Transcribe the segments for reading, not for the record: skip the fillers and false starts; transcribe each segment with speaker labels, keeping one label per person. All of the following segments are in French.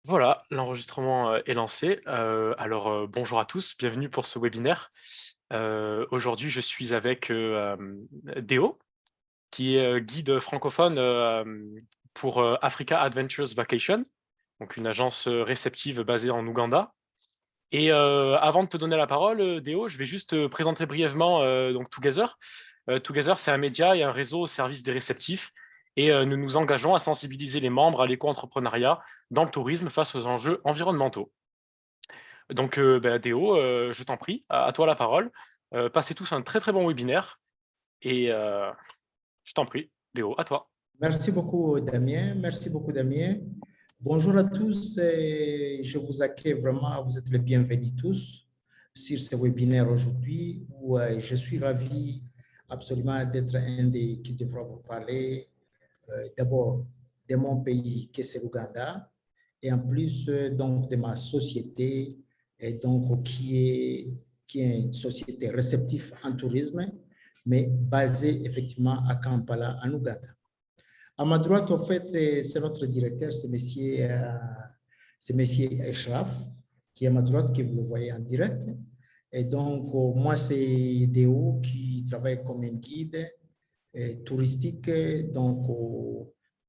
Speaker 1: Voilà, l'enregistrement est lancé. Bonjour à tous, bienvenue pour ce webinaire. Aujourd'hui, je suis avec Déo, qui est guide francophone pour Africa Adventures Vacation, donc une agence réceptive basée en Ouganda. Et avant de te donner la parole, Déo, je vais juste te présenter brièvement donc Together. Together, c'est un média et un réseau au service des réceptifs. Et nous nous engageons à sensibiliser les membres à l'éco-entrepreneuriat dans le tourisme face aux enjeux environnementaux. Donc, Déo, je t'en prie, à toi la parole. Passez tous un très très bon webinaire. Et je t'en prie, Déo, à toi.
Speaker 2: Merci beaucoup, Damien. Merci beaucoup, Damien. Bonjour à tous. Et je vous accueille vraiment. Vous êtes les bienvenus tous sur ce webinaire aujourd'hui où je suis ravi absolument d'être un des qui devra vous parler d'abord de mon pays, qui c'est l'Ouganda, et en plus donc de ma société, et donc qui est une société réceptive en tourisme, mais basée effectivement à Kampala, en Ouganda. À ma droite, en fait, c'est notre directeur, c'est monsieur Eshraf, qui est à ma droite, que vous le voyez en direct. Et donc, moi, c'est Déo qui travaille comme un guide touristique, donc,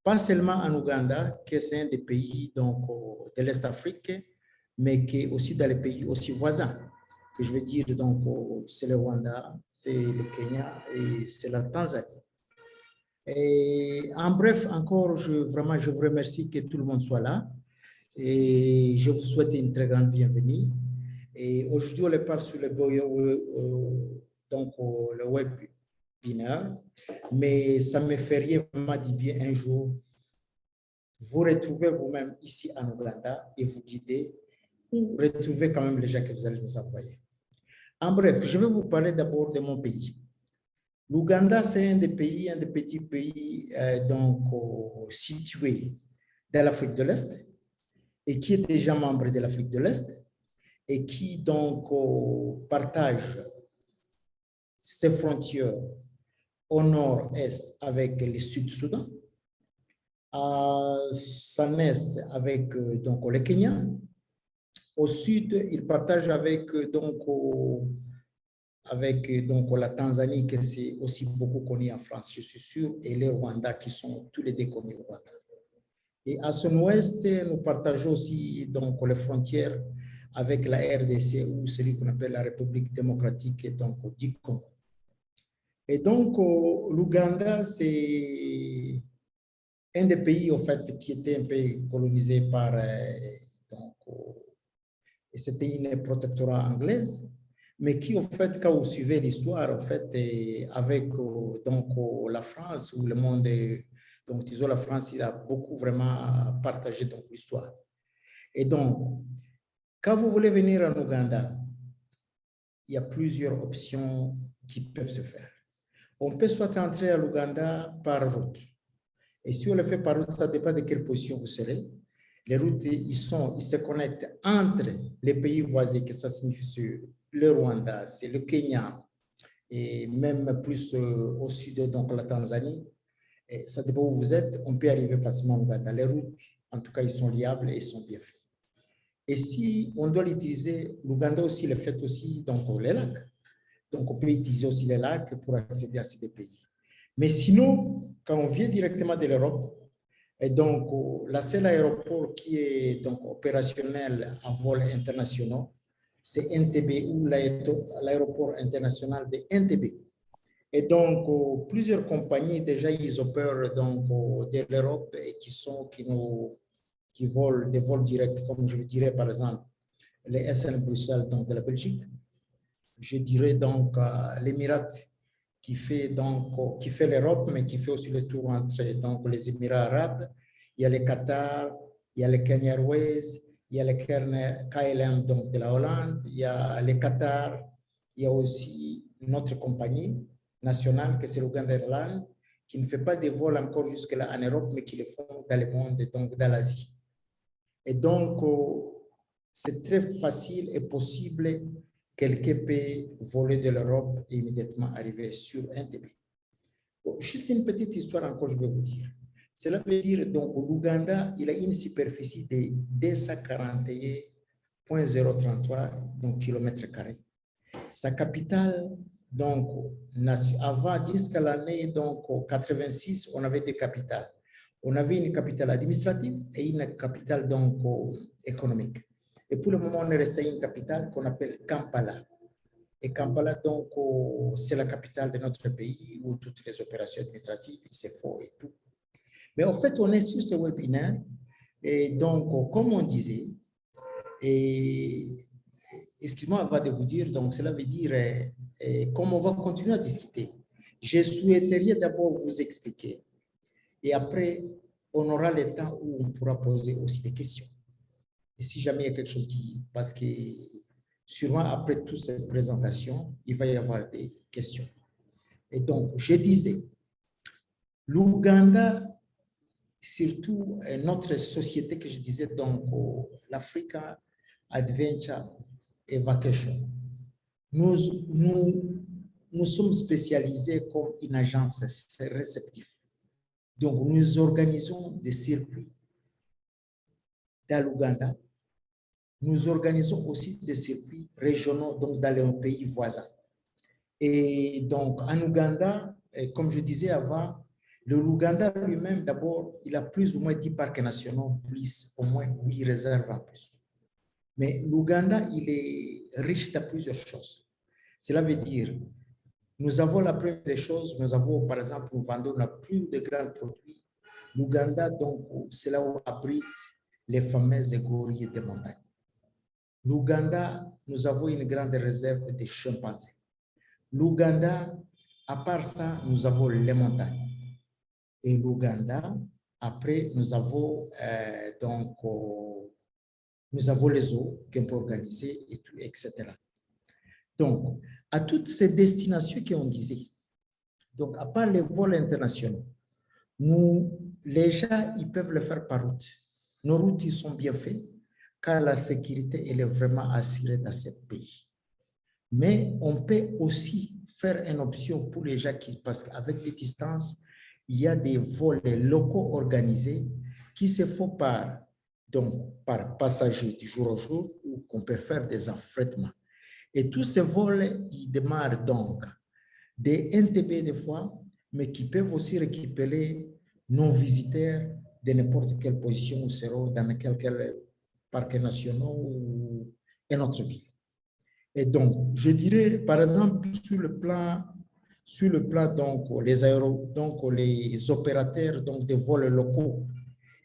Speaker 2: pas seulement en Ouganda, qui est un des pays donc, de l'Est Afrique, mais qui est aussi dans les pays aussi voisins. Que je veux dire, donc, c'est le Rwanda, c'est le Kenya et c'est la Tanzanie. Et en bref, encore, vraiment, je vous remercie que tout le monde soit là et je vous souhaite une très grande bienvenue. Et aujourd'hui, on parle sur le webinaire, mais ça me ferait vraiment du bien un jour vous retrouver vous-même ici en Ouganda et vous guider ou retrouver quand même les gens que vous allez nous envoyer. En bref, je vais vous parler d'abord de mon pays. L'Ouganda, c'est un des pays, un des petits pays situé dans l'Afrique de l'Est et qui est déjà membre de l'Afrique de l'Est et qui donc partage ses frontières au nord-est avec le Sud-Soudan, à l'est avec donc le Kenya, au sud, il partage avec donc la Tanzanie, qui c'est aussi beaucoup connu en France, je suis sûr, et les Rwanda, qui sont tous les deux connus au Rwanda. Et à son ouest, nous partageons aussi donc les frontières avec la RDC, ou celui qu'on appelle la République démocratique donc, du Congo. Et donc, l'Ouganda, c'est un des pays, au fait, qui était un peu colonisé par, et c'était une protectorat anglaise, mais qui, en fait, quand vous suivez l'histoire, en fait, avec donc, la France ou le monde, donc, disons, la France, il a beaucoup vraiment partagé donc l'histoire. Et donc, quand vous voulez venir en Ouganda, il y a plusieurs options qui peuvent se faire. On peut soit entrer à l'Ouganda par route. Et si on le fait par route, ça dépend de quelle position vous serez. Les routes, ils se connectent entre les pays voisins, que ça signifie le Rwanda, c'est le Kenya, et même plus au sud, donc la Tanzanie. Et ça dépend où vous êtes, on peut arriver facilement au Rwanda. Les routes, en tout cas, ils sont liables et ils sont bien faits. Et si on doit l'utiliser, l'Ouganda aussi le fait aussi, donc les lacs. Donc, on peut utiliser aussi les lacs pour accéder à ces pays. Mais sinon, quand on vient directement de l'Europe, et donc la seule aéroport qui est donc opérationnel en vol internationaux, c'est NTB ou l'aéroport international de NTB. Et donc, plusieurs compagnies déjà, ils opèrent donc de l'Europe et qui volent des vols directs, comme je dirais par exemple les SN Bruxelles donc de la Belgique. Je dirais donc l'Émirat qui fait l'Europe, mais qui fait aussi le tour entre donc, les Émirats arabes. Il y a le Qatar, il y a le Kenya Airways, il y a le KLM donc, de la Hollande, il y a le Qatar, il y a aussi notre compagnie nationale, que c'est l'Uganda Airlines, qui ne fait pas de vols encore jusque-là en Europe, mais qui le font dans le monde, donc dans l'Asie. Et donc, c'est très facile et possible. Quelqu'un peut voler de l'Europe et immédiatement arriver sur NTB. Bon, juste une petite histoire encore, je vais vous dire. Cela veut dire, donc, l'Ouganda, il a une superficie de 241,033 km carrés. Sa capitale, donc, avant, jusqu'à l'année 86, on avait deux capitales. On avait une capitale administrative et une capitale donc économique. Et pour le moment, on est resté à une capitale qu'on appelle Kampala. Et Kampala, donc, c'est la capitale de notre pays où toutes les opérations administratives se font et tout. Mais en fait, on est sur ce webinaire. Et donc, comme on disait, et excusez-moi avant de vous dire, donc cela veut dire, comme on va continuer à discuter, je souhaiterais d'abord vous expliquer et après, on aura le temps où on pourra poser aussi des questions. Et si jamais il y a quelque chose qui... Parce que sûrement après toute cette présentation, il va y avoir des questions. Et donc, je disais, l'Ouganda, surtout notre société que je disais, donc l'Africa Adventure Evacation, nous sommes spécialisés comme une agence réceptive. Donc, nous organisons des circuits dans l'Ouganda. Nous organisons aussi des circuits régionaux donc dans les pays voisins. Et donc, en Ouganda, comme je disais avant, l'Ouganda lui-même, d'abord, il a plus ou moins 10 parcs nationaux, plus au moins 8 réserves en plus. Mais l'Ouganda, il est riche de plusieurs choses. Cela veut dire, nous avons la première des choses, nous avons, par exemple, nous vendons la plus de grands produits. L'Ouganda, donc, c'est là où abrite les fameuses gorilles de montagne. L'Ouganda, nous avons une grande réserve de chimpanzés. L'Ouganda, à part ça, nous avons les montagnes. Et l'Ouganda, après, nous avons nous avons les eaux qu'on peut organiser, et tout, etc. Donc, à toutes ces destinations qu'on disait, donc à part les vols internationaux, les gens, ils peuvent le faire par route. Nos routes, ils sont bien faites, car la sécurité, elle est vraiment assurée dans ce pays. Mais on peut aussi faire une option pour les gens qui, parce qu'avec des distances, il y a des vols locaux organisés qui se font par passagers du jour au jour ou qu'on peut faire des affrètements. Et tous ces vols, ils démarrent donc des NTB des fois, mais qui peuvent aussi récupérer nos visiteurs de n'importe quelle position où seront dans n'importe quel parc national ou une autre ville. Et donc, je dirais, par exemple, sur le plan donc, les opérateurs donc, de vols locaux,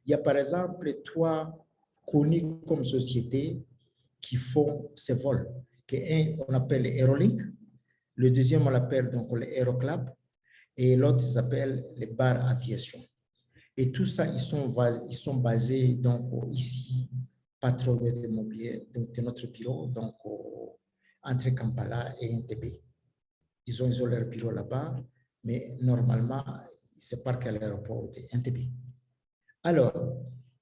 Speaker 2: il y a par exemple 3 connus comme sociétés qui font ces vols. Un, on appelle les Aerolink, le deuxième, on l'appelle donc les Aeroclub, et l'autre s'appelle les Bar Aviation. Et tout ça, ils sont basés donc ici, pas trop loin de l'immobilier, donc de notre bureau, donc entre Kampala et Entebbe. Ils ont leur bureau là-bas, mais normalement, ils se parquent à l'aéroport de Entebbe. Alors,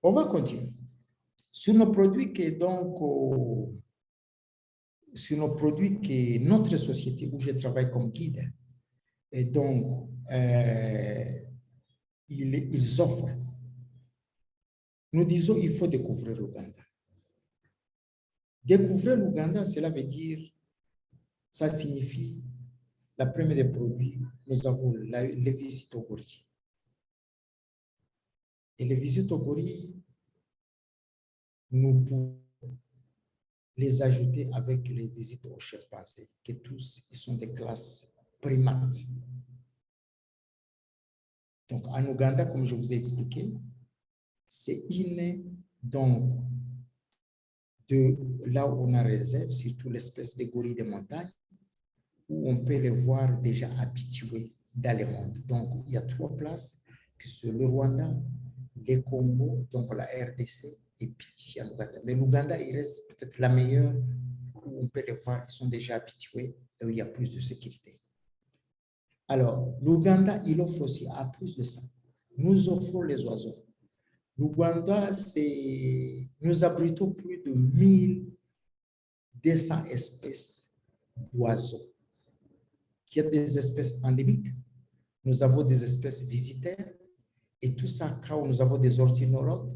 Speaker 2: on va continuer. Sur nos produits que notre société où je travaille comme guide, et donc, ils offrent. Nous disons il faut découvrir l'Ouganda. Découvrir l'Ouganda, cela veut dire, ça signifie, la première des produits, nous avons les visites aux gorilles. Et les visites aux gorilles, nous pouvons les ajouter avec les visites aux chimpanzés, que tous, ils sont des classes primates. Donc, en Ouganda, comme je vous ai expliqué, c'est inné, donc, de là où on a réserve, surtout l'espèce de gorille de montagne, où on peut les voir déjà habitués dans le monde. Donc, il y a 3 places, que c'est le Rwanda, le Congo, donc la RDC, et puis ici en Ouganda. Mais l'Ouganda, il reste peut-être la meilleure, où on peut les voir, ils sont déjà habitués, et où il y a plus de sécurité. Alors, l'Ouganda, il offre aussi, à plus de ça, nous offrons les oiseaux. L'Ouganda, nous abritons plus de 1200 espèces d'oiseaux. Il y a des espèces endémiques, nous avons des espèces visiteurs Et tout ça, quand nous avons des ornithologues,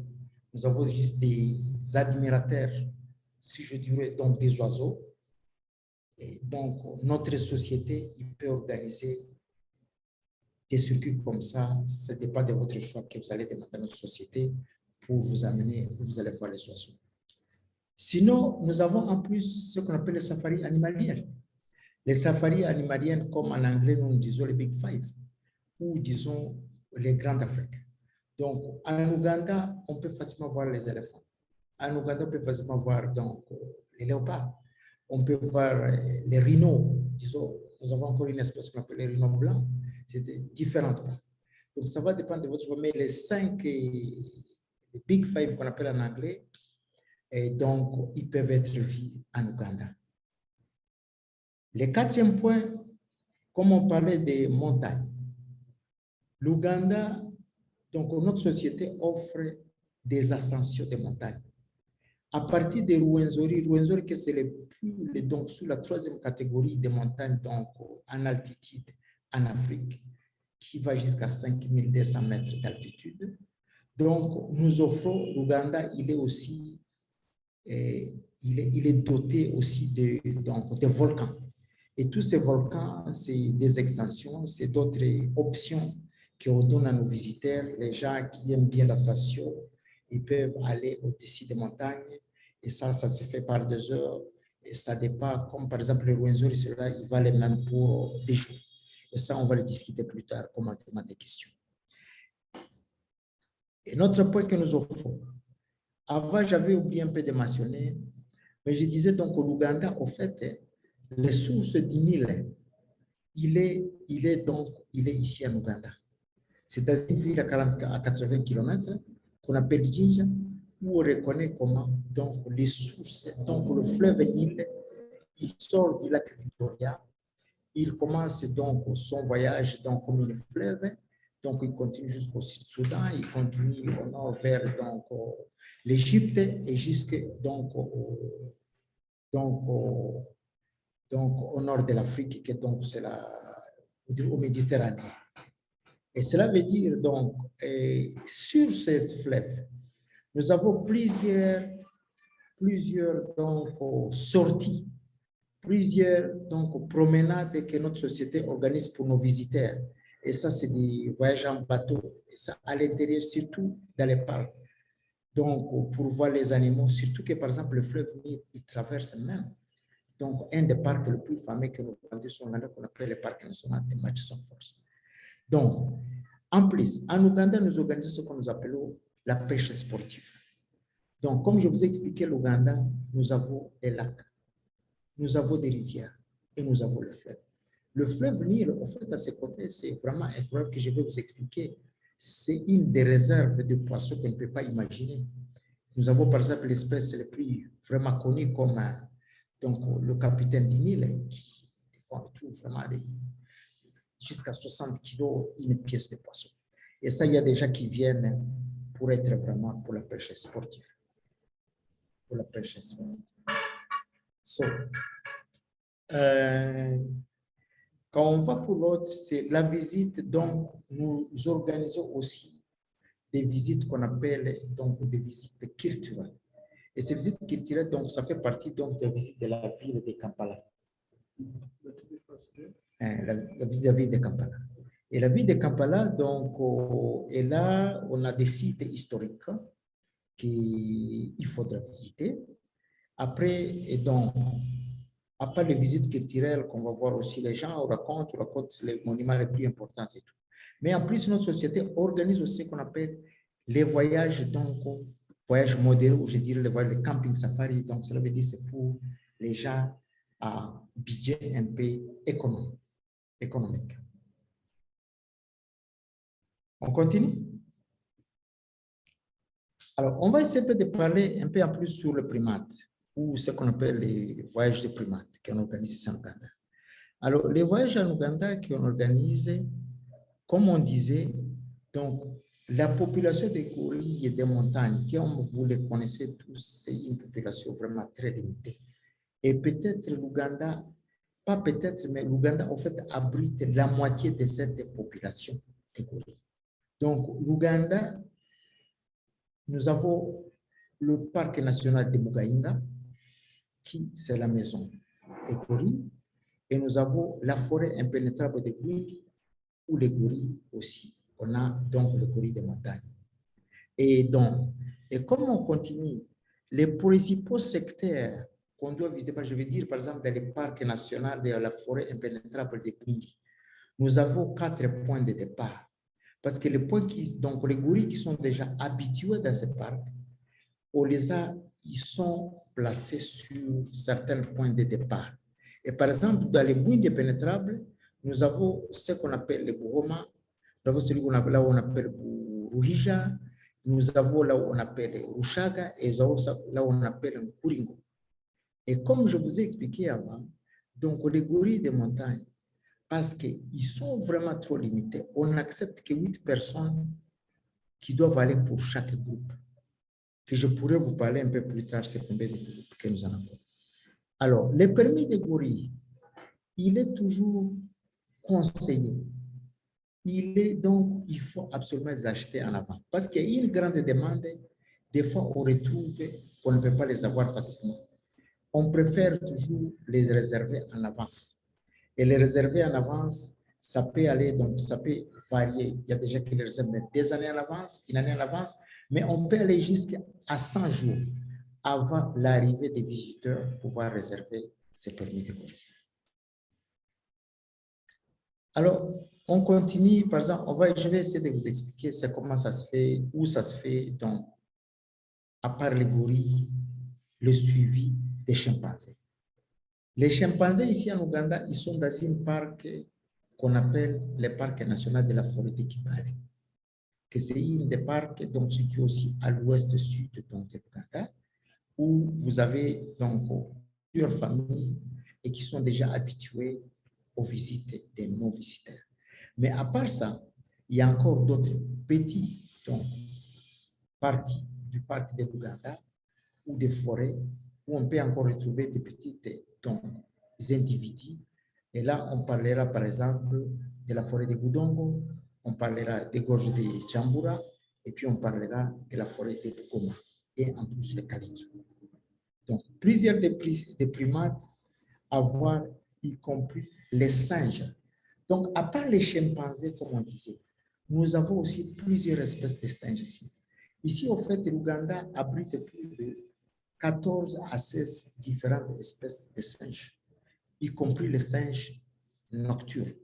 Speaker 2: nous avons juste des admirateurs, si je dirais, donc des oiseaux. Et donc, notre société, il peut organiser des circuits comme ça. Ce n'est pas de votre choix que vous allez demander à notre société pour vous amener, vous allez voir les oiseaux. Sinon, nous avons en plus ce qu'on appelle les safaris animaliers. Les safaris animaliers, comme en anglais, nous disons les Big Five, ou disons les Grandes Afriques. Donc, en Ouganda, on peut facilement voir les éléphants. En Ouganda, on peut facilement voir donc, les léopards. On peut voir les rhinos. Disons, nous avons encore une espèce qu'on appelle les rhinos blancs. C'est différent. Donc, ça va dépendre de votre choix. Mais les 5 les Big Five qu'on appelle en anglais, et donc, ils peuvent être vus en Ouganda. Le 4e point, comme on parlait des montagnes, l'Ouganda, donc notre société offre des ascensions de montagnes. À partir de Rwenzori, que c'est donc sous la 3e catégorie des montagnes donc, en altitude en Afrique, qui va jusqu'à 5200 mètres d'altitude. Donc, nous offrons, l'Ouganda, il est aussi, il est doté aussi de volcans. Et tous ces volcans, c'est des extensions, c'est d'autres options qu'on donne à nos visiteurs. Les gens qui aiment bien la station, ils peuvent aller au-dessus des montagnes. Et ça se fait par 2 heures. Et ça dépend, comme par exemple le Rwenzori, cela, il va les même pour des jours. Et ça, on va le discuter plus tard, comment demander des questions. Et notre point que nous offrons, avant, j'avais oublié un peu de mentionner, mais je disais donc au Ouganda, au fait, les sources du Nil, il est ici en Ouganda. C'est dans une ville à 80 km qu'on appelle Jinja, où on reconnaît comment donc, les sources, donc le fleuve Nil, il sort du lac Victoria, il commence donc son voyage donc, comme un fleuve, donc il continue jusqu'au Sud-Soudan, il continue au nord vers l'Égypte et jusqu'au au nord de l'Afrique, qui donc c'est au Méditerranée. Et cela veut dire donc, sur ce fleuve, nous avons plusieurs donc, sorties, plusieurs donc, promenades que notre société organise pour nos visiteurs. Et ça, c'est des voyages en bateau, et ça à l'intérieur, surtout dans les parcs. Donc, pour voir les animaux, surtout que, par exemple, le fleuve Nil, il traverse même. Donc, un des parcs les plus fameux que nous connaissons, qu'on appelle le parc national de Murchison Falls. Donc, en plus, en Ouganda, nous organisons ce que nous appelons la pêche sportive. Donc, comme je vous ai expliqué, l'Ouganda, nous avons des lacs, nous avons des rivières et nous avons le fleuve. Le fleuve Nil, en fait, à ses côtés, c'est vraiment incroyable que je vais vous expliquer. C'est une des réserves de poissons qu'on ne peut pas imaginer. Nous avons, par exemple, l'espèce la plus vraiment connue comme donc, le capitaine du Nil, qui des fois, on trouve vraiment jusqu'à 60 kilos une pièce de poisson. Et ça, il y a des gens qui viennent pour être vraiment pour la pêche sportive. Pour la pêche sportive. So, quand on va pour l'autre, c'est la visite. Donc, nous organisons aussi des visites qu'on appelle donc des visites culturelles. Et ces visites culturelles, donc, ça fait partie donc de la visite de la ville de Kampala. La visite de la ville de Kampala. Et la ville de Kampala, donc, et là, on a des sites historiques qu'il faudra visiter. Après, et donc, après les visites culturelles qu'on va voir aussi, les gens on raconte les monuments les plus importants et tout. Mais en plus, notre société organise aussi ce qu'on appelle les voyages, donc, voyages modérés, ou je dirais les voyages de camping safari. Donc, cela veut dire que c'est pour les gens à budget un peu économique. On continue? Alors, on va essayer de parler un peu en plus sur le primate, ou ce qu'on appelle les voyages de primates qu'on organise ici en Ouganda. Alors, les voyages en Ouganda qu'on organise, comme on disait, donc, la population des gorilles et des montagnes, comme vous les connaissez tous, c'est une population vraiment très limitée. Et peut-être l'Ouganda, pas peut-être, mais l'Ouganda, en fait, abrite la moitié de cette population des gorilles. Donc, l'Ouganda, nous avons le parc national de Mugainga, qui c'est la maison des gorilles, et nous avons la forêt impénétrable de Bwindi, où les gorilles aussi. On a donc le gorille des montagnes. Et comme on continue, les principaux secteurs qu'on doit visiter, je veux dire par exemple dans les parcs nationaux de la forêt impénétrable de Bwindi, nous avons 4 points de départ. Parce que donc les gorilles qui sont déjà habitués dans ce parc, ils sont placés sur certains points de départ. Et par exemple, dans les Bwindi impénétrables, nous avons ce qu'on appelle les Buroma, nous avons celui là où on appelle Ruhija, nous avons là où on appelle Rushaga et nous avons là où on appelle Kuringo. Et comme je vous ai expliqué avant, donc les gorilles des montagnes, parce qu'ils sont vraiment trop limités, on n'accepte que 8 personnes qui doivent aller pour chaque groupe. Que je pourrais vous parler un peu plus tard, c'est combien de groupes que nous en avons. Alors, le permis de gorille, il est toujours conseillé. Il faut absolument les acheter en avant. Parce qu'il y a une grande demande, des fois on retrouve qu'on ne peut pas les avoir facilement. On préfère toujours les réserver en avance. Et les réserver en avance, ça peut aller, donc ça peut varier. Il y a des gens qui les réservent des années en avance, une année en avance, mais on peut aller jusqu'à 100 jours avant l'arrivée des visiteurs pour pouvoir réserver ces permis de gorille. Alors, on continue, par exemple, je vais essayer de vous expliquer comment ça se fait, où ça se fait, donc, à part les gorilles, le suivi des chimpanzés. Les chimpanzés ici en Ouganda, ils sont dans un parc qu'on appelle le parc national de la forêt de Kibale, que c'est un des parcs donc situé aussi à l'ouest-sud de l'Ouganda, où vous avez donc plusieurs familles et qui sont déjà habituées aux visites des non-visiteurs. Mais à part ça, il y a encore d'autres petits parties du parc de l'Ouganda ou des forêts où on peut encore retrouver des petites individus. Et là, on parlera par exemple de la forêt de Budongo, on parlera des gorges de Chambura, et puis on parlera de la forêt de Bukoma, et en plus le Kalitsu. Donc, plusieurs des primates à voir, y compris les singes. Donc, à part les chimpanzés, comme on disait, nous avons aussi plusieurs espèces de singes ici. Ici, au fait, l'Ouganda abrite plus de 14 à 16 différentes espèces de singes, y compris les singes nocturnes.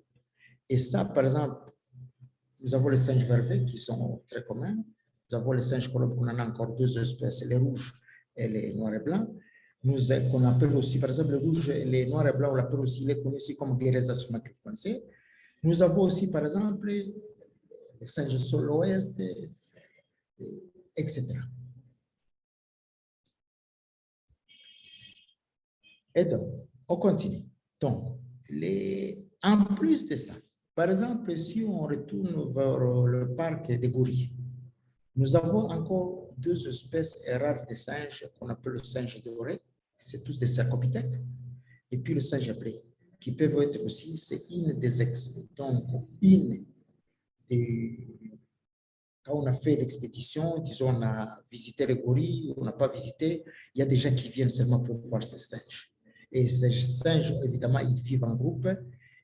Speaker 2: Et ça, par exemple, nous avons les singes vervets qui sont très communs. Nous avons les singes colobes, on en a encore 2 espèces, les rouges et les noirs et blancs. Qu'on appelle aussi, par exemple, les rouges et les noirs et blancs, on l'appelle aussi, il est connu aussi comme Guéreza sumacrifoncé. Nous avons aussi, par exemple, les singes sur l'ouest, etc. Et donc, on continue. Donc, en plus de ça, par exemple, si on retourne vers le parc des gorilles, nous avons encore 2 espèces rares de singes qu'on appelle le singe doré, c'est tous des cercopithèques, et puis le singe blé, qui peuvent être aussi, c'est une des quand on a fait l'expédition, disons, on a visité les gorilles, on n'a pas visité, il y a des gens qui viennent seulement pour voir ces singes. Et ces singes, évidemment, ils vivent en groupe,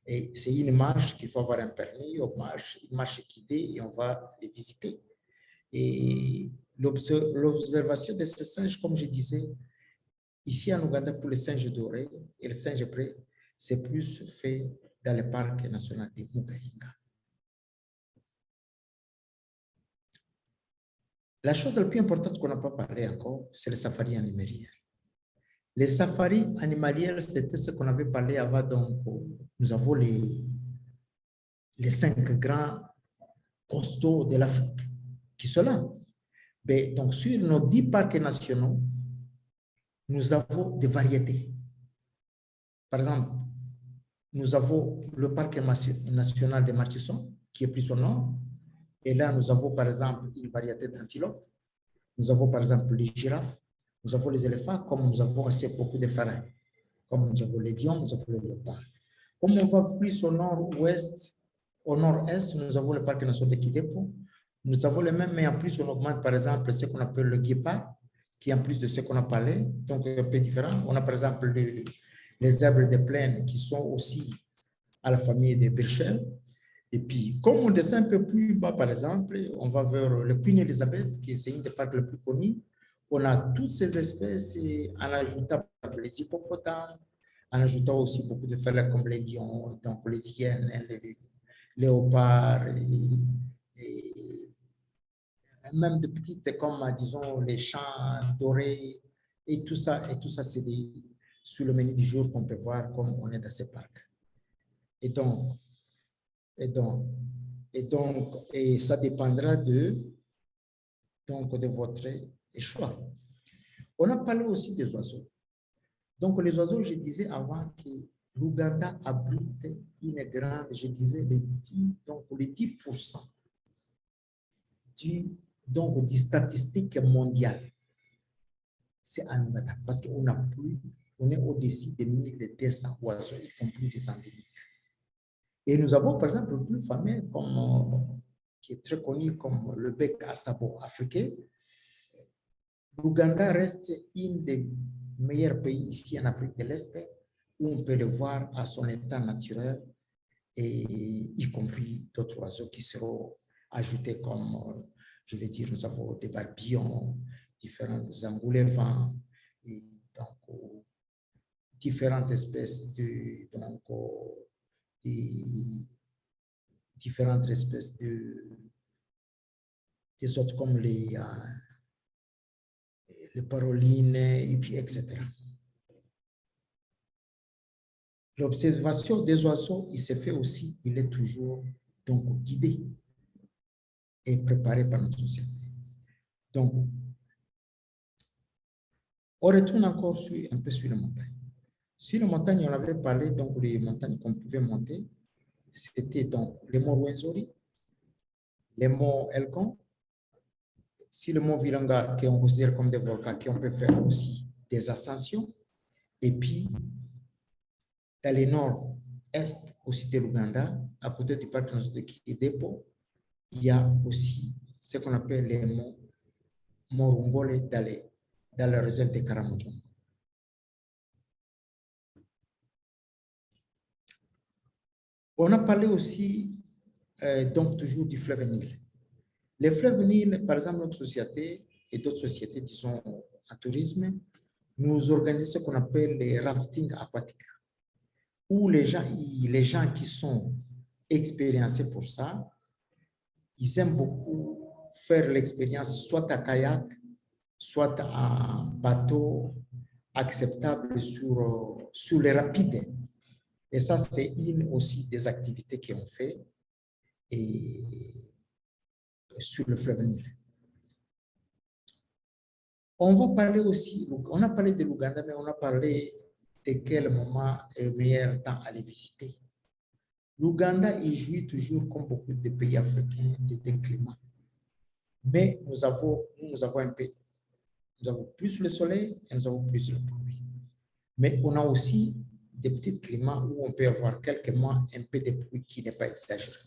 Speaker 2: et c'est une marche qu'il faut avoir un permis, une marche guidée, et on va les visiter. Et l'observation de ces singes, comme je disais, ici en Ouganda, pour les singes dorés et les singes blés, c'est plus fait dans le parc national de Mugainga. La chose la plus importante qu'on n'a pas parlé encore, c'est le safari animalier. Les safaris animaliers, c'était ce qu'on avait parlé avant. Donc, nous avons les 5 grands costauds de l'Afrique qui sont là. Mais donc, sur nos 10 parcs nationaux, nous avons des variétés. Par exemple, nous avons le parc national de Martisson, qui est plus au nord. Et là, nous avons, par exemple, une variété d'antilopes. Nous avons, par exemple, les girafes. Nous avons les éléphants, comme nous avons aussi beaucoup de pharaons. Comme nous avons les lions, nous avons les léopards. Comme on va plus au nord-ouest, au nord-est, nous avons le parc national de Kidepo. Nous avons les mêmes, mais en plus, on augmente, par exemple, ce qu'on appelle le guépard, qui est en plus de ce qu'on a parlé, donc un peu différent. On a, par exemple, les zèbres des plaines qui sont aussi à la famille des bergers. Et puis, comme on descend un peu plus bas, par exemple, on va vers le Queen Elizabeth, qui est une des parcs les plus connus. On a toutes ces espèces et en ajoutant les hippopotames, en ajoutant aussi beaucoup de félins comme les lions, donc les hyènes, les léopards et même de petites comme, disons, les champs dorés et tout ça, c'est sur le menu du jour qu'on peut voir comme on est dans ces parcs. Et donc, et donc, et ça dépendra donc, de votre choix. On a parlé aussi des oiseaux. Donc, les oiseaux, je disais avant que l'Ouganda abrite une grande, je disais, les 10% du statistique mondial, c'est en Ouganda, parce qu'on on est au-dessus de 1200 oiseaux, y compris des endémiques. Et nous avons, par exemple, le plus fameux, qui est très connu comme le bec à sabot africain. L'Ouganda reste un des meilleurs pays ici en Afrique de l'Est où on peut le voir à son état naturel, et y compris d'autres oiseaux qui seront ajoutés comme, je vais dire, nous avons des barbillons, différents engoulevents, et donc différentes espèces différentes espèces des autres comme les parolines, et puis etc. L'observation des oiseaux, il se fait aussi, il est toujours donc guidé et préparé par notre société. Donc, on retourne encore un peu sur les montagnes. Sur les montagnes, on avait parlé donc des montagnes qu'on pouvait monter. C'était donc les monts Rwenzori, les monts Elgon, si le mont Virunga, qu'on considère comme des volcans, qu'on peut faire aussi des ascensions, et puis dans le nord-est aussi de l'Ouganda, à côté du parc national de Kidepo, il y a aussi ce qu'on appelle les monts Morungole dans la réserve de Karamojong. On a parlé aussi, donc toujours du fleuve Nil. Les fleuves Nil, par exemple, notre société et d'autres sociétés, disons, en tourisme, nous organisons ce qu'on appelle les rafting aquatiques, où les gens qui sont expériencés pour ça, ils aiment beaucoup faire l'expérience soit à kayak, soit à bateau acceptable sur les rapides. Et ça, c'est une aussi des activités qu'on fait et sur le fleuve Nil. On va parler aussi, on a parlé de l'Ouganda, mais on a parlé de quel moment est le meilleur temps à les visiter. L'Ouganda, il jouit toujours, comme beaucoup de pays africains, d'un climat. Mais nous avons un peu, nous avons plus le soleil et nous avons plus le pluie. Mais on a aussi des petits climats où on peut avoir quelques mois un peu de pluie qui n'est pas exagéré.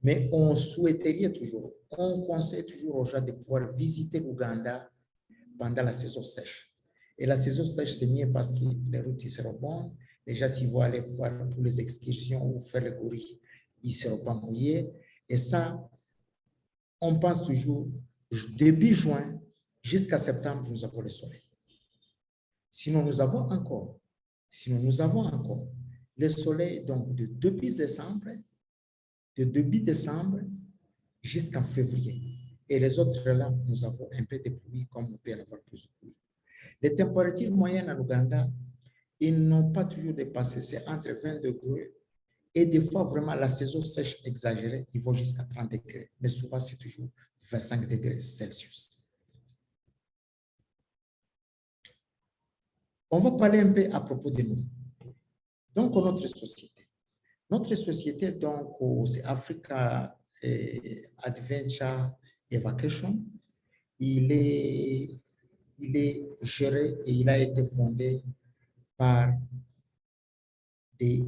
Speaker 2: Mais on souhaiterait toujours, on conseille toujours aux gens de pouvoir visiter l'Ouganda pendant la saison sèche. Et la saison sèche, c'est mieux parce que les routes seront bonnes. Les gens, s'ils vont aller voir pour les excursions ou faire les gorilles, ils ne seront pas mouillés. Et ça, on pense toujours, début juin jusqu'à septembre, nous avons le soleil. Sinon, nous avons encore le soleil donc de début décembre jusqu'en février. Et les autres là, nous avons un peu de pluie comme on peut en avoir plus de pluie. Les températures moyennes en Ouganda, ils n'ont pas toujours dépassé, c'est entre 20 degrés et des fois vraiment la saison sèche exagérée, ils vont jusqu'à 30 degrés. Mais souvent, c'est toujours 25 degrés Celsius. On va parler un peu à propos de nous. Donc, notre société. Notre société, donc, c'est Africa Adventure Evacation. Il est géré et il a été fondé par des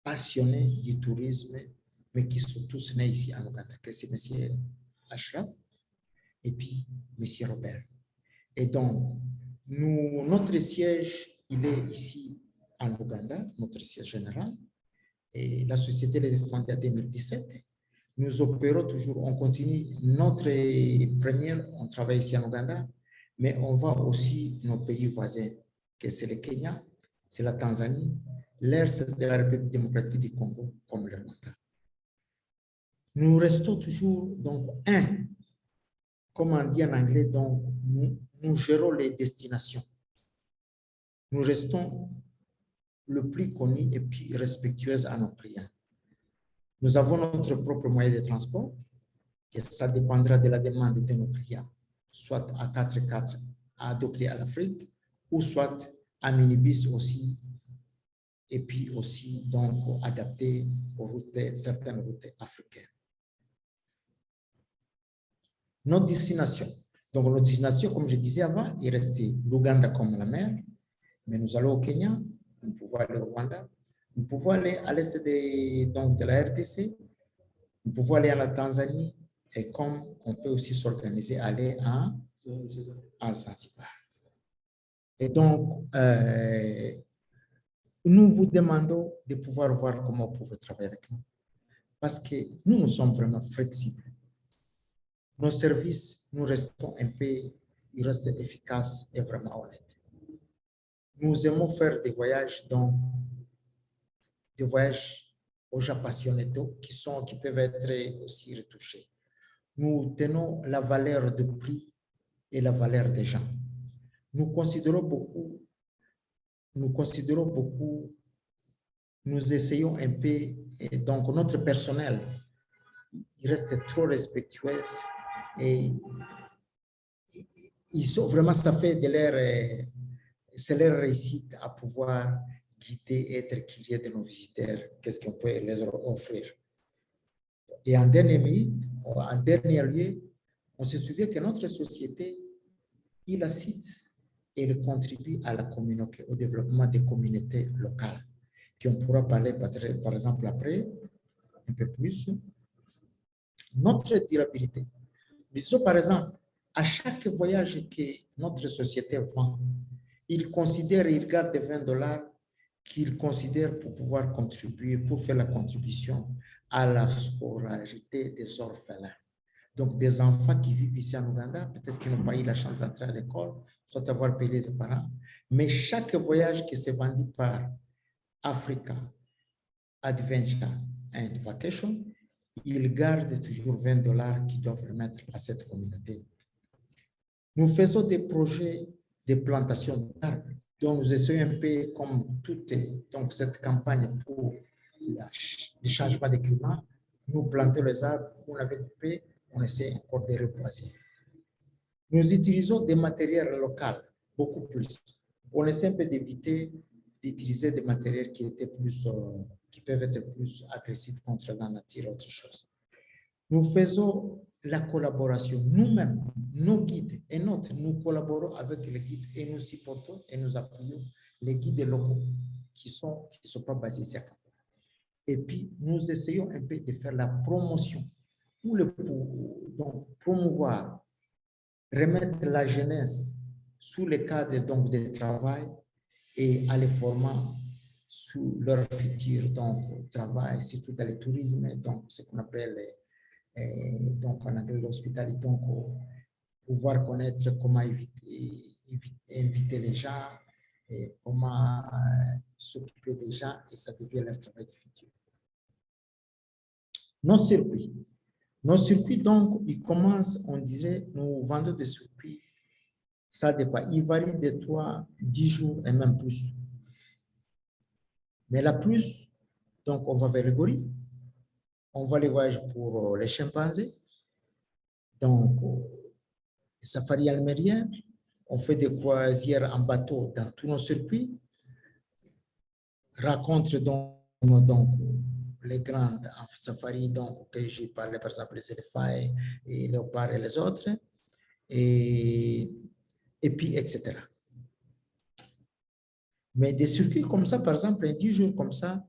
Speaker 2: passionnés du tourisme, mais qui sont tous nés ici en Ouganda, que c'est M. Ashraf et puis M. Robert. Et donc, notre siège, il est ici en Ouganda, notre siège général. Et la société est fondée en 2017. Nous opérons toujours, on continue notre première, on travaille ici en Ouganda, mais on va aussi nos pays voisins, que c'est le Kenya, c'est la Tanzanie, l'Est de la République démocratique du Congo, comme le Rwanda. Nous restons toujours, donc, comme on dit en anglais, donc, nous gérons les destinations. Nous restons le plus connus et puis respectueux à nos clients. Nous avons notre propre moyen de transport, et ça dépendra de la demande de nos clients, soit à 4x4 adopté à l'Afrique, ou soit à minibus aussi, et puis aussi donc adapté aux routes, certaines routes africaines. Notre destination. Donc, notre destination, comme je disais avant, il restait l'Ouganda comme la mer, mais nous allons au Kenya, nous pouvons aller au Rwanda, nous pouvons aller à l'est de la RDC, nous pouvons aller à la Tanzanie, et comme on peut aussi s'organiser, aller en Zanzibar. Et donc, nous vous demandons de pouvoir voir comment vous pouvez travailler avec nous. Parce que nous sommes vraiment flexibles. Nos services, nous restons un peu, ils restent efficaces et vraiment honnêtes. Nous aimons faire des voyages, donc des voyages aux gens passionnés qui peuvent être aussi retouchés. Nous tenons la valeur de prix et la valeur des gens. Nous considérons beaucoup, nous essayons un peu, et donc notre personnel, il reste trop respectueux et ils sont vraiment, ça fait de leur, c'est leur réussite à pouvoir guider et être curieux de nos visiteurs, qu'est-ce qu'on peut les offrir. Et en dernier lieu, on se souvient que notre société, il assiste et il contribue à la communauté, au développement des communautés locales, qu'on pourra parler par exemple après, un peu plus. Notre durabilité. Disons par exemple, à chaque voyage que notre société vend, il garde $20 qu'il considère pour pouvoir contribuer, pour faire la contribution à la scolarité des orphelins. Donc, des enfants qui vivent ici en Ouganda, peut-être qu'ils n'ont pas eu la chance d'entrer à l'école, soit avoir payé les parents, mais chaque voyage qui s'est vendu par Africa Adventure and Vacation, ils gardent toujours $20 qu'ils doivent remettre à cette communauté. Nous faisons des projets de plantation d'arbres, dont nous essayons un peu comme donc cette campagne pour le changement du climat. Nous plantons les arbres, on avait coupé, on essaie encore de reboiser. Nous utilisons des matériels locaux, beaucoup plus. On essaie un peu d'éviter d'utiliser des matériels qui peuvent être plus agressifs contre la nature, autre chose. Nous faisons la collaboration. Nous-mêmes, nos guides et nous collaborons avec les guides et nous supportons et nous appuyons les guides locaux qui ne sont pas basés ici à Kampala. Et puis, nous essayons un peu de faire la promotion pour donc, promouvoir, remettre la jeunesse sous le cadre donc, de travail et à les former sous leur futur donc, travail, surtout dans le tourisme, donc ce qu'on appelle donc en anglais l'hospitalité, donc pouvoir connaître comment inviter les gens, et comment s'occuper des gens, et ça devient leur travail du futur. Nos circuits, donc, ils commencent, on dirait, nous vendons des circuits, ça dépend, ils varient de 10 jours et même plus. Mais la plus, donc, on va vers les gorilles, on va les voyager pour les chimpanzés, donc, safari almérien, on fait des croisières en bateau dans tous nos circuits, rencontre donc les grandes safaris donc, que j'ai parlé, par exemple, les éléphants et les léopards et les autres, et puis, etc. Mais des circuits comme ça, par exemple, 10 jours comme ça,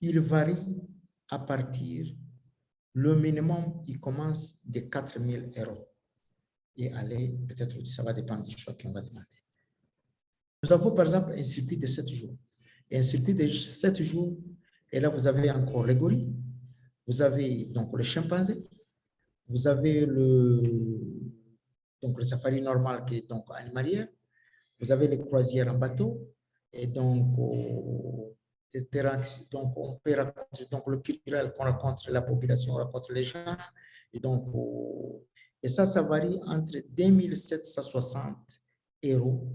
Speaker 2: ils varient à partir Le minimum, il commence de 4 000 euros. Et aller, peut-être ça va dépendre du choix qu'on va demander. Nous avons par exemple un circuit de 7 jours. Et un circuit de 7 jours, et là vous avez encore les gorilles, vous avez donc le chimpanzé, vous avez donc le safari normal qui est donc animalier, vous avez les croisières en bateau, et donc, donc on peut raconter donc, le culturel qu'on rencontre la population, on rencontre les gens, et donc, et ça varie entre 2760 euros,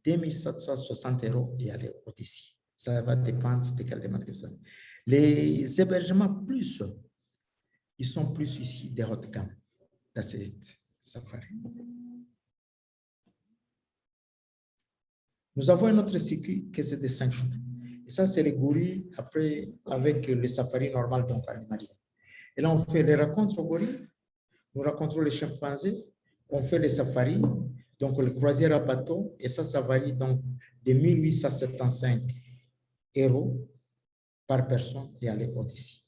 Speaker 2: 2760 euros et aller au-dessus. Ça va dépendre de quelle demande que vous avez. Les hébergements plus, ils sont plus ici des haut de gamme dans cette safari. Nous avons un autre circuit qui est de 5 jours. Et ça, c'est les gorilles, après, avec le safari normal, donc animalier. Et là, on fait les rencontres aux gorilles, nous rencontrons les chimpanzés, on fait les safaris, donc le croisière à bateau, et ça varie donc de 1875 euros par personne et aller au-dessus.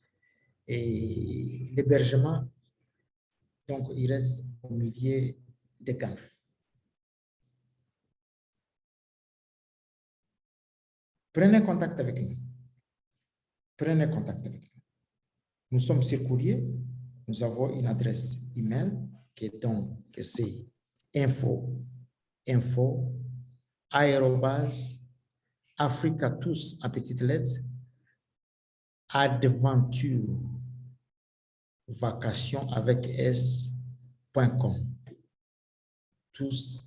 Speaker 2: Et l'hébergement, donc, il reste au milieu de gammes. Prenez contact avec nous. Prenez contact avec nous. Nous sommes sur courrier. Nous avons une adresse email qui est donc c'est info Africa tous en petites lettres adventure vacation avec s.com, tous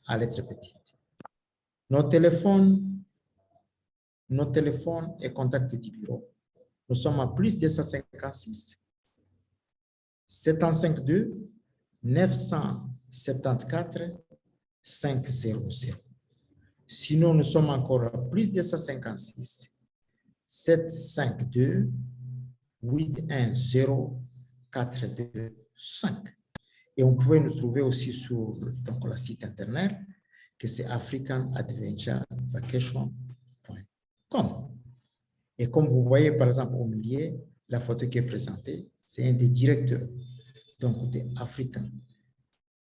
Speaker 2: à lettres petites. Nos téléphones et contacts du bureau. Nous sommes à plus 256 752 974 500. Sinon, nous sommes encore à plus 256 752 810 425. Et on pouvait nous trouver aussi sur donc, le site internet que c'est africanadventurevacation.com. Et comme vous voyez par exemple au milieu, la photo qui est présentée, c'est un des directeurs donc de African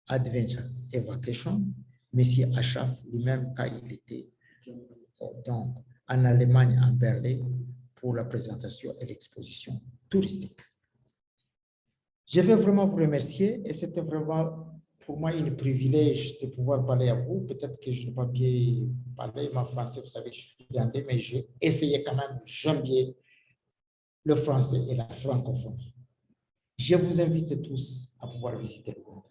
Speaker 2: Adventure et Vacation, M. Ashraf lui-même quand il était donc, en Allemagne, en Berlin, pour la présentation et l'exposition touristique. Je veux vraiment vous remercier et c'était vraiment pour moi un privilège de pouvoir parler à vous. Peut-être que je n'ai pas bien parlé, ma français, vous savez que je suis ougandais, mais j'ai essayé quand même, j'aime bien le français et la francophonie. Je vous invite tous à pouvoir visiter l'Ouganda.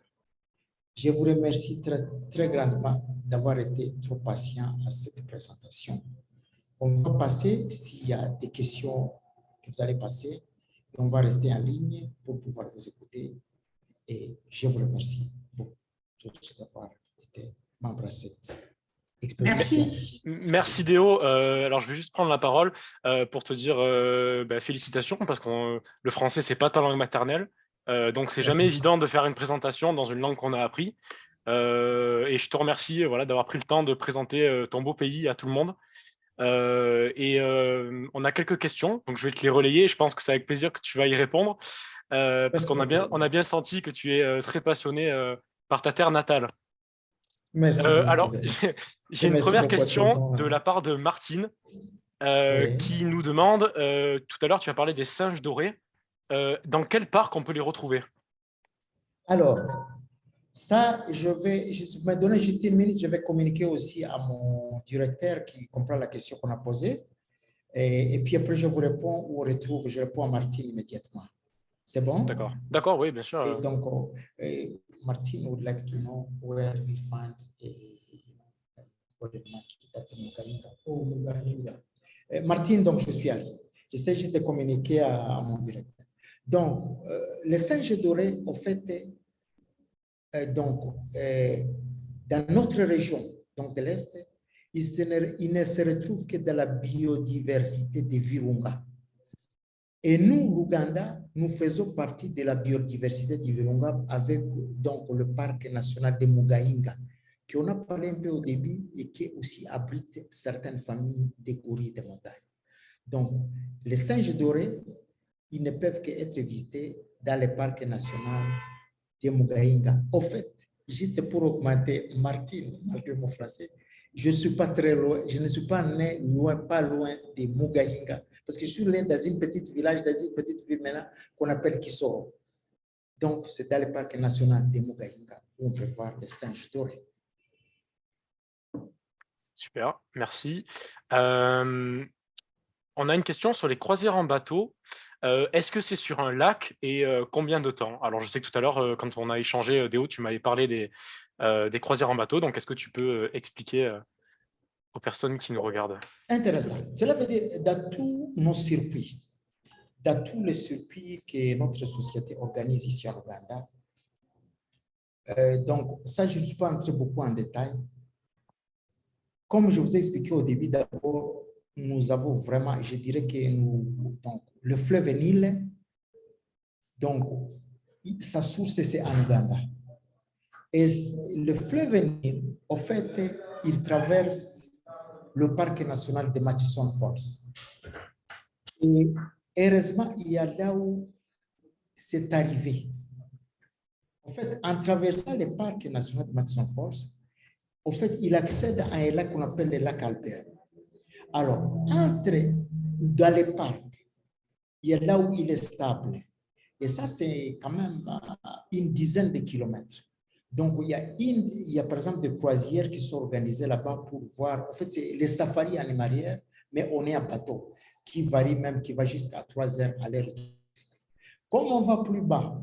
Speaker 2: Je vous remercie très, très grandement d'avoir été trop patient à cette présentation. On va passer, s'il y a des questions que vous allez passer, et on va rester en ligne pour pouvoir vous écouter. Et je vous remercie beaucoup tous d'avoir été membres de cette exposition.
Speaker 3: Merci.
Speaker 1: Merci Déo. Alors je vais juste prendre la parole pour te dire félicitations parce que le français c'est pas ta langue maternelle, donc c'est jamais évident de faire une présentation dans une langue qu'on a appris. Et je te remercie voilà d'avoir pris le temps de présenter ton beau pays à tout le monde. On a quelques questions, donc je vais te les relayer. Je pense que c'est avec plaisir que tu vas y répondre parce qu'on a bien senti que tu es très passionné par ta terre natale.
Speaker 2: Merci
Speaker 1: alors,
Speaker 2: beaucoup.
Speaker 1: j'ai une première question de la part de Martine qui nous demande, tout à l'heure tu as parlé des singes dorés, dans quel parc on peut les retrouver?
Speaker 2: Alors, ça, je me donner juste une minute, je vais communiquer aussi à mon directeur qui comprend la question qu'on a posée. Et puis après, je vous réponds ou retrouve, je réponds à Martine immédiatement. C'est bon?
Speaker 1: D'accord, oui, bien sûr.
Speaker 2: Et donc, Martine would like to know where we find Martine, donc je suis allé. J'essaie juste de communiquer à mon directeur. Donc, les singes dorés, en fait, dans notre région, donc de l'Est, ils ne se retrouvent que dans la biodiversité de Virunga. Et nous, l'Ouganda, nous faisons partie de la biodiversité du Virunga avec donc, le parc national de Mugainga, qu'on a parlé un peu au début et qui aussi abrite certaines familles de gorilles de montagne. Donc, les singes dorés, ils ne peuvent qu'être visités dans le parc national de Mugainga. Au fait, juste pour augmenter, Martine, malgré mon français, je ne suis pas très loin, je ne suis pas né loin, pas loin de Mugainga, parce que je suis né dans une petite village, dans une petite ville maintenant qu'on appelle Kisoro. Donc, c'est dans le parc national de Mugainga où on peut voir les singes dorés.
Speaker 1: Super, merci. On a une question sur les croisières en bateau. Est-ce que c'est sur un lac et combien de temps? Alors, je sais que tout à l'heure, quand on a échangé, Déo, tu m'avais parlé des croisières en bateau. Donc, est-ce que tu peux expliquer aux personnes qui nous regardent?
Speaker 2: Intéressant. Cela veut dire dans tous nos circuits, dans tous les circuits que notre société organise ici en Ouganda, donc ça, je ne suis pas entré beaucoup en détail. Comme je vous ai expliqué au début, d'abord, nous avons vraiment, je dirais que nous, donc, le fleuve Nil, donc, sa source, c'est en Ouganda. Et le fleuve Nil, en fait, il traverse le parc national de Murchison Falls. Et heureusement, il y a là où c'est arrivé. En fait, en traversant le parc national de Murchison Falls, en fait, il accède à un lac qu'on appelle le lac Albert. Alors, dans le parc, il y a là où il est stable. Et ça, c'est quand même une dizaine de kilomètres. Donc, il y a par exemple des croisières qui sont organisées là-bas pour voir. En fait, c'est les safaris animaliers, mais on est en bateau, qui varie même, qui va jusqu'à 3 heures à l'air. Comme on va plus bas,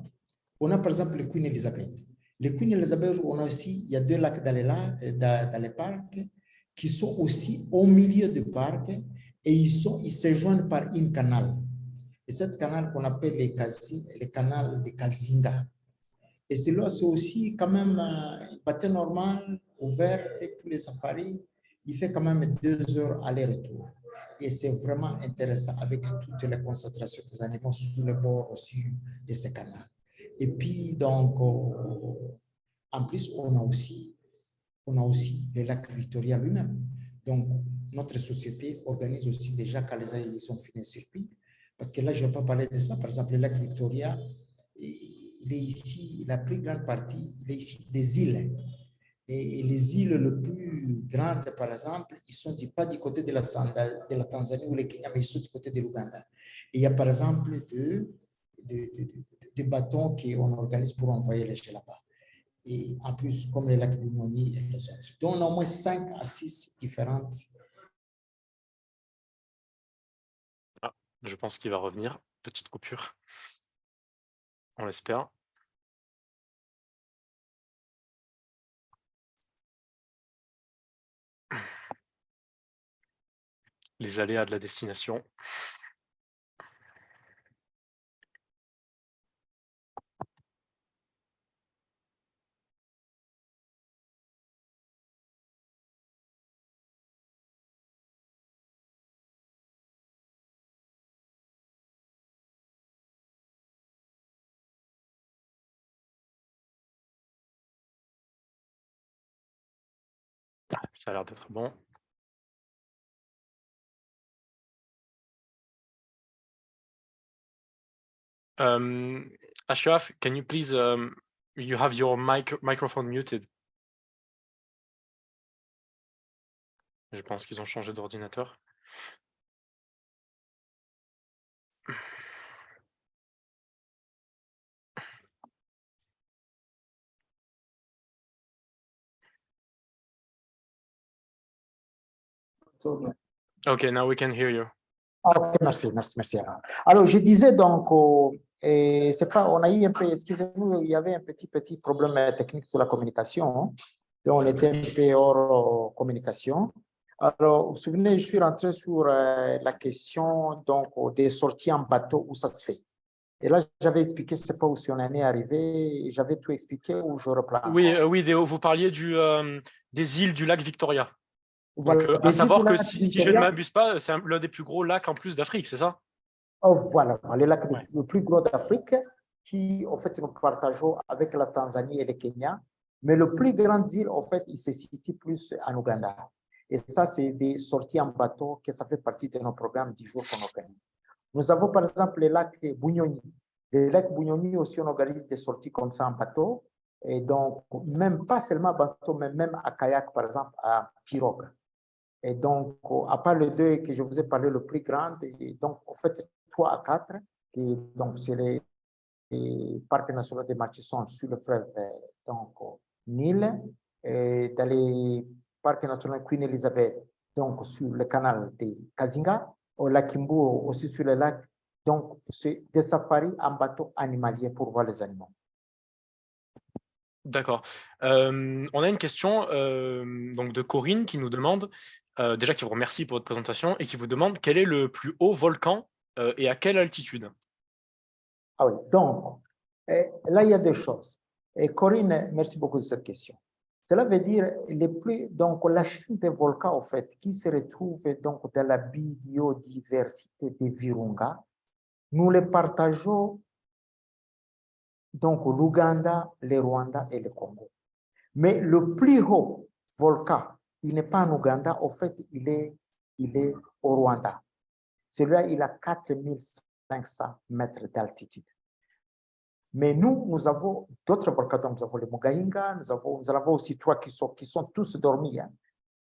Speaker 2: on a par exemple le Queen Elizabeth. Le Queen Elizabeth, on a aussi, il y a 2 lacs dans les parcs qui sont aussi au milieu du parc et ils se joignent par une canal. Et cette canal qu'on appelle le canal de Kazinga. Et celui-là, c'est aussi quand même un bateau normal, ouvert pour les safaris. Il fait quand même 2 heures aller-retour. Et c'est vraiment intéressant avec toutes les concentrations des animaux sur le bord aussi de ce canal. Et puis, donc, en plus, on a aussi le lac Victoria lui-même. Donc, notre société organise aussi déjà quand ils sont finis circuit. Parce que là, je ne vais pas parler de ça. Par exemple, le lac Victoria, il est ici, la plus grande partie, il est ici des îles. Et les îles les plus grandes, par exemple, ils sont pas du côté de la Tanzanie ou le Kenya, mais ils sont du côté de l'Ouganda. Et il y a, par exemple, des bâtons qu'on organise pour envoyer les gens là-bas. Et en plus, comme le lac Bunyoni et les autres. Donc, on a au moins 5 à 6 différentes.
Speaker 1: Ah, je pense qu'il va revenir. Petite coupure. On l'espère. Les aléas de la destination. Ça a l'air d'être bon. Ashraf, can you please, you have your microphone muted. Je pense qu'ils ont changé d'ordinateur. Ok, now we can hear you.
Speaker 2: Ok, merci. Alors, je disais donc, c'est pas, on a eu un peu, excusez-nous, il y avait un petit problème technique sur la communication. Et on était un peu hors communication. Alors, vous vous souvenez, je suis rentré sur la question donc, des sorties en bateau, où ça se fait. Et là, j'avais expliqué, c'est pas où si on en est arrivé, j'avais tout expliqué où je reprends.
Speaker 1: Oui, Déo, vous parliez des îles du lac Victoria.
Speaker 2: Voilà,
Speaker 1: Donc, à savoir que si je ne m'abuse pas, c'est l'un des plus gros lacs en plus d'Afrique, c'est ça?
Speaker 2: Oh, voilà, le lac le plus gros d'Afrique qui, en fait, nous partageons avec la Tanzanie et le Kenya. Mais le plus grand île, en fait, il se situe plus en Ouganda. Et ça, c'est des sorties en bateau que ça fait partie de nos programmes du jour qu'on organise. Nous avons, par exemple, le lac Bunyoni. Le lac Bougnoni aussi, on organise des sorties comme ça en bateau. Et donc, même pas seulement en bateau, mais même à kayak, par exemple, à pirogue. Et donc, à part les deux que je vous ai parlé, le plus grand, et donc, en fait, 3 à 4, et donc, c'est les parcs nationaux de Murchison sur le fleuve donc, Nil, et dans les parcs nationaux Queen Elizabeth, donc sur le canal de Kazinga, au lac Kimbu, aussi sur le lac. Donc, c'est des safaris en bateau animalier pour voir les animaux.
Speaker 1: D'accord. On a une question donc de Corinne qui nous demande, déjà qui vous remercie pour votre présentation et qui vous demande quel est le plus haut volcan et à quelle altitude?
Speaker 2: Ah oui, donc, là, il y a deux choses. Et Corinne, merci beaucoup de cette question. Cela veut dire donc la chaîne des volcans, en fait, qui se retrouve donc dans la biodiversité des Virunga, nous les partageons donc l'Ouganda, le Rwanda et le Congo. Mais le plus haut volcan, il n'est pas en Ouganda, en fait, il est au Rwanda. Celui-là, il a 4500 mètres d'altitude. Mais nous avons d'autres volcans. Nous avons le Mugainga, nous en avons aussi 3 qui sont tous dormis. Hein.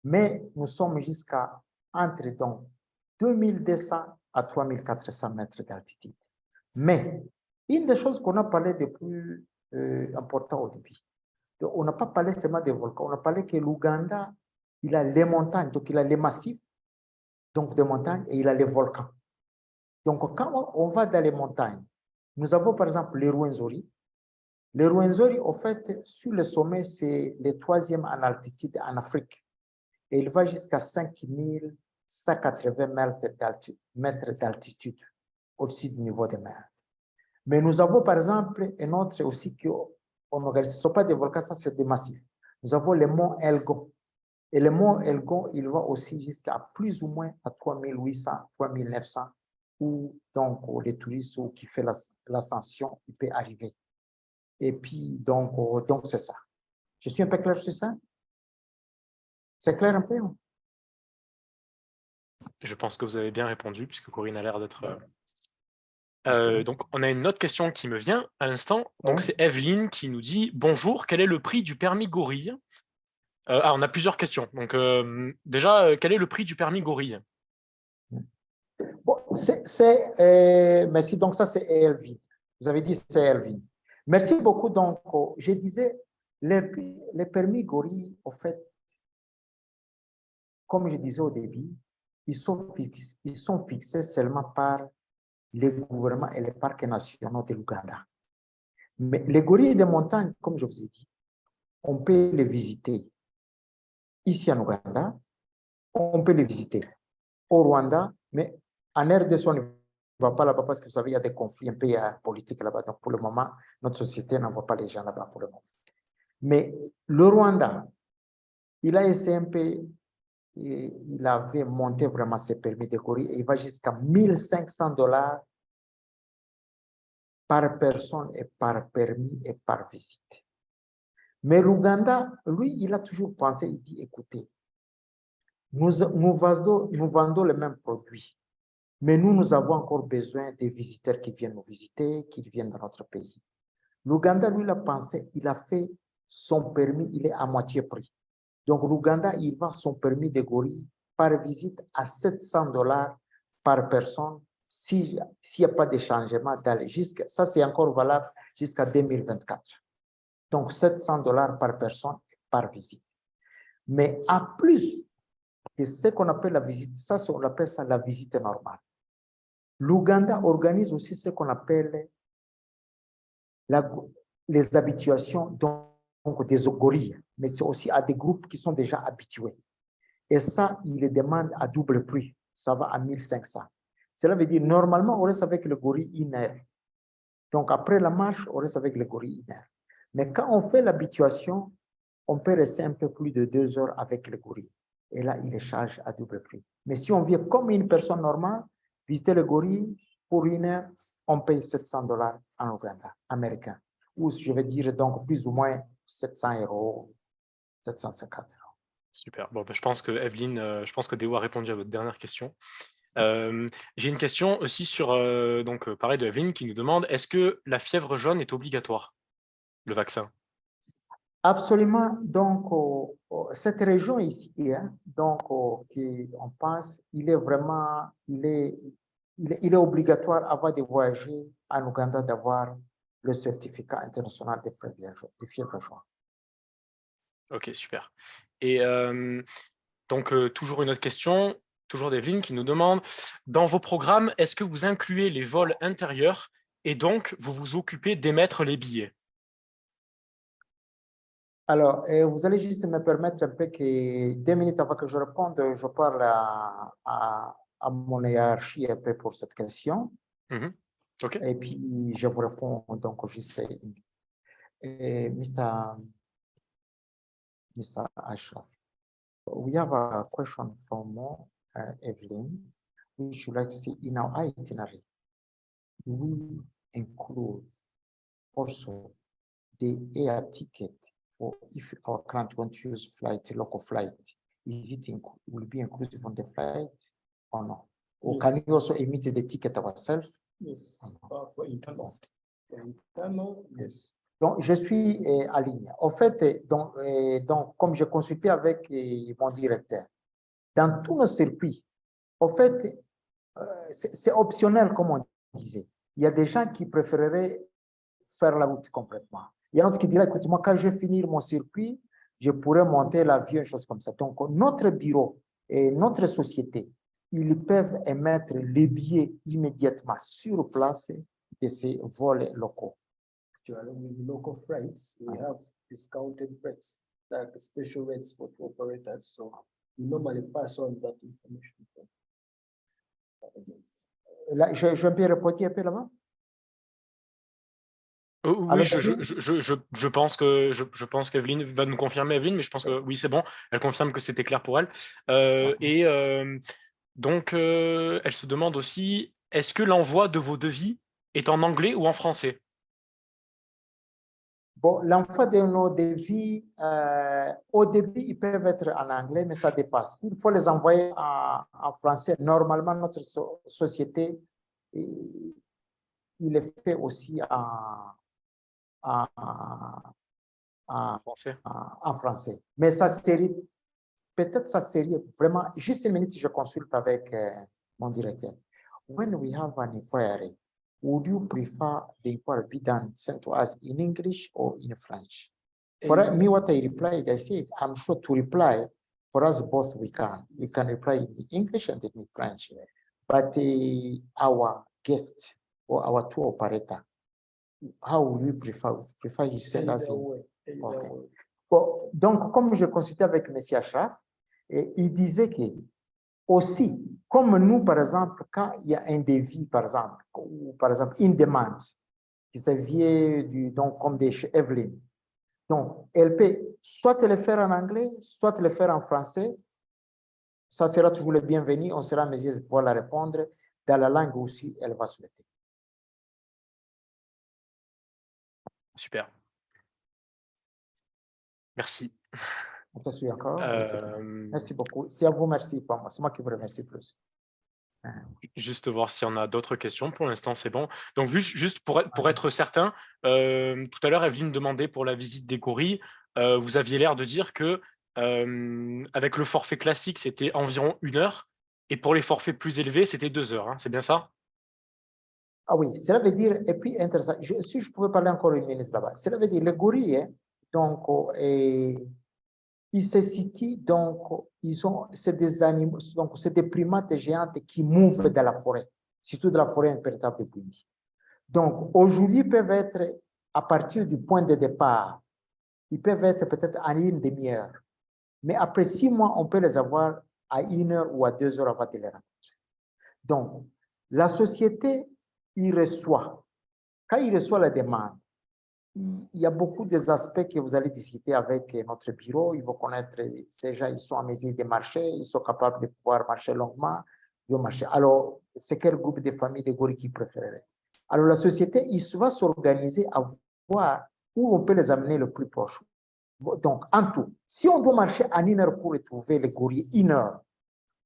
Speaker 2: Mais nous sommes jusqu'à entre donc 2200 à 3400 mètres d'altitude. Mais une des choses qu'on a parlé de plus important au début, on n'a pas parlé seulement des volcans, on a parlé que l'Ouganda, il a les montagnes, donc il a les massifs, donc des montagnes, et il a les volcans. Donc quand on va dans les montagnes, nous avons par exemple les Rwenzori. Les Rwenzori, en fait, sur le sommet, c'est le 3e en altitude en Afrique. Et il va jusqu'à 5180 mètres d'altitude au-dessus du niveau de mer. Mais nous avons par exemple un autre aussi qui on organise. Ce ne sont pas des volcans, ça c'est des massifs. Nous avons le mont Elgon. Et le mont Elgon, il va aussi jusqu'à plus ou moins à 3800, 3900, où donc les touristes qui font l'ascension, il peut arriver. Et puis, donc c'est ça. Je suis un peu clair sur ça? C'est clair un peu?
Speaker 1: Je pense que vous avez bien répondu puisque Corinne a l'air d'être.
Speaker 2: Merci.
Speaker 1: Donc, on a une autre question qui me vient à l'instant. Donc,
Speaker 2: Ouais.
Speaker 1: c'est Evelyne qui nous dit bonjour, quel est le prix du permis gorille? On a plusieurs questions. Donc, déjà, quel est le prix du permis gorille?
Speaker 2: Bon, merci. Donc, ça, c'est Elvin. Vous avez dit c'est Elvin. Merci beaucoup. Donc, je disais, les permis gorille, en fait, comme je disais au début, ils sont fixés seulement par les gouvernements et les parcs nationaux de l'Ouganda. Mais les gorilles des montagnes, comme je vous ai dit, on peut les visiter ici en Ouganda, on peut les visiter au Rwanda, mais en RDC, on ne va pas là-bas parce que vous savez, il y a des conflits un peu politiques là-bas. Donc, pour le moment, notre société n'envoie pas les gens là-bas pour le moment. Mais le Rwanda, il a essayé un peu, il avait monté vraiment ses permis de courir et il va jusqu'à 1500 dollars par personne et par permis et par visite. Mais l'Ouganda, lui, il a toujours pensé, il dit, écoutez, nous vendons le même produit. Mais nous avons encore besoin des visiteurs qui viennent nous visiter, qui viennent dans notre pays. L'Ouganda, lui, l'a pensé, il a fait son permis, il est à moitié prix. Donc, l'Ouganda, il vend son permis de gorille par visite à 700 dollars par personne s'il n'y a pas de changement d'aller. Ça, c'est encore valable jusqu'à 2024. Donc, 700 dollars par personne par visite. Mais à plus de ce qu'on appelle la visite, ça, on appelle ça la visite normale. L'Ouganda organise aussi ce qu'on appelle les habituations donc des gorilles, mais c'est aussi à des groupes qui sont déjà habitués. Et ça, il les demande à double prix. Ça va à 1500. Cela veut dire, normalement, on reste avec le gorille 1 heure. Donc, après la marche, on reste avec le gorille 1 heure. Mais quand on fait l'habituation, on peut rester un peu plus de 2 heures avec le gorille. Et là, il les charge à double prix. Mais si on vient comme une personne normale, visiter le gorille, pour 1 heure, on paye 700 dollars en Ouganda, américain. Ou je vais dire donc plus ou moins 700 euros, 750 euros.
Speaker 1: Super. Bon, je pense que Evelyne, je pense que Déo a répondu à votre dernière question. J'ai une question aussi sur, donc pareil de Evelyne qui nous demande: «Est-ce que la fièvre jaune est obligatoire, le vaccin?»
Speaker 2: Absolument. Donc, cette région ici, hein, donc, on pense, il est vraiment, il est obligatoire avant de voyager en Ouganda d'avoir le certificat international de fièvre jaune.
Speaker 1: OK, super. Et donc toujours une autre question, toujours d'Evelyne qui nous demande: «Dans vos programmes, est-ce que vous incluez les vols intérieurs et donc vous vous occupez d'émettre les billets?»
Speaker 2: Alors, vous allez juste me permettre un peu que 2 minutes avant que je réponde, je parle à mon hiérarchie un peu pour cette question.
Speaker 1: Mmh. OK.
Speaker 2: Et puis, je vous réponds donc juste. Mr. Ashraf, we have a question from Evelyn. We should like to see in our itinerary, we include also the air ticket for if our client want to use local flight. Is it will be inclusive on the flight or no? Or
Speaker 3: Yes.
Speaker 2: can we also emit the ticket ourselves?
Speaker 3: Yes, for internal. For internal, yes.
Speaker 2: Donc, je suis aligné. En fait, donc, comme j'ai consulté avec mon directeur, dans tous nos circuits, en fait, c'est optionnel, comme on disait. Il y a des gens qui préféreraient faire la route complètement. Il y en a d'autres qui diraient, écoute, moi, quand je vais finir mon circuit, je pourrais monter l'avion, une chose comme ça. Donc, notre bureau et notre société, ils peuvent émettre les billets immédiatement sur place de ces vols locaux.
Speaker 3: Actually, with local flights, we have discounted rates, like special rates for tour operators. So we normally pass on that information to the agents.
Speaker 2: Là, je peux répéter un peu là-bas?
Speaker 1: Oui,
Speaker 2: Alors,
Speaker 1: je pense que je pense qu'Evelyne va nous confirmer, Evelyne, mais je pense que oui, c'est bon. Elle confirme que c'était clair pour elle. Et donc, elle se demande aussi: «Est-ce que l'envoi de vos devis est en anglais ou en français?»
Speaker 2: bon, l'envoi de nos devis, au début, ils peuvent être en anglais, mais ça dépasse. Il faut les envoyer en français. Normalement, notre société, il est fait aussi en, en,
Speaker 1: Français.
Speaker 2: en français. Mais ça serait, peut-être ça serait vraiment, juste une minute, je consulte avec mon directeur. When we have an inquiry, would you prefer the inquiry be done sent to us in English or in French? For me, what I replied, I said, I'm sure to reply, for us both we can. We can reply in English and in French. But our guest or our tour operator, how would you prefer? Prefer you send us in? Okay. Bon, donc, comme je consultais avec M. Ashraf, il disait que aussi, comme nous, par exemple, quand il y a un devis, par exemple, ou par exemple une demande qui se vient donc, comme de chez Evelyne, donc elle peut soit le faire en anglais, soit le faire en français. Ça sera toujours le bienvenu. On sera en mesure de pouvoir la répondre dans la langue aussi elle va souhaiter.
Speaker 1: Super. Merci.
Speaker 2: Ça suit encore.
Speaker 1: Euh,
Speaker 2: Merci beaucoup. C'est à vous, merci, pas moi. C'est moi qui vous remercie plus.
Speaker 1: Juste voir s'il y en a d'autres questions. Pour l'instant, c'est bon. Donc, juste pour être certain, tout à l'heure, Evelyne demandait pour la visite des gorilles. Vous aviez l'air de dire que avec le forfait classique, c'était environ 1 heure, et pour les forfaits plus élevés, c'était 2 heures. Hein, c'est bien ça?
Speaker 2: Ah oui, cela veut dire, et puis intéressant, si je pouvais parler encore une minute là-bas, cela veut dire les gorilles, donc, ils se situent, donc, c'est des animaux, donc, c'est des primates géantes qui mouvent dans la forêt, surtout dans la forêt impénétrable de Bouindi. Donc, aujourd'hui, ils peuvent être, à partir du point de départ, ils peuvent être peut-être en une demi-heure. Mais après 6 mois, on peut les avoir à 1 heure ou à 2 heures avant de les rencontrer. Donc, la société, il reçoit, quand il reçoit la demande, il y a beaucoup des aspects que vous allez discuter avec notre bureau. Il faut connaître ces gens, ils sont en mesure de marcher, ils sont capables de pouvoir marcher longuement. Ils vont marcher. Alors, c'est quel groupe de familles de gorilles qui préférerait? Alors, la société, il va s'organiser à voir où on peut les amener le plus proche. Donc, en tout, si on doit marcher en 1 heure pour retrouver les gorilles, 1 heure,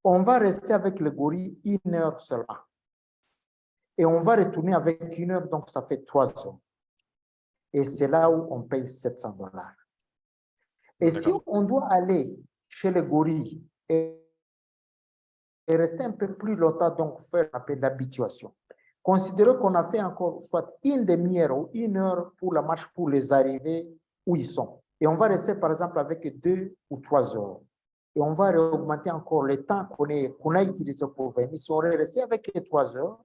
Speaker 2: On va rester avec le gorille 1 heure seulement. Et on va retourner avec 1 heure, donc ça fait 3 heures. Et c'est là où on paye $700. Et si on doit aller chez le gorille et rester un peu plus longtemps, donc faire un peu d'habituation. Considérez qu'on a fait encore soit 1 demi-heure ou 1 heure pour la marche pour les arriver où ils sont. Et on va rester par exemple avec 2 ou 3 heures. Et on va augmenter encore le temps qu'on a utilisé pour venir. Si on est resté avec les 3 heures,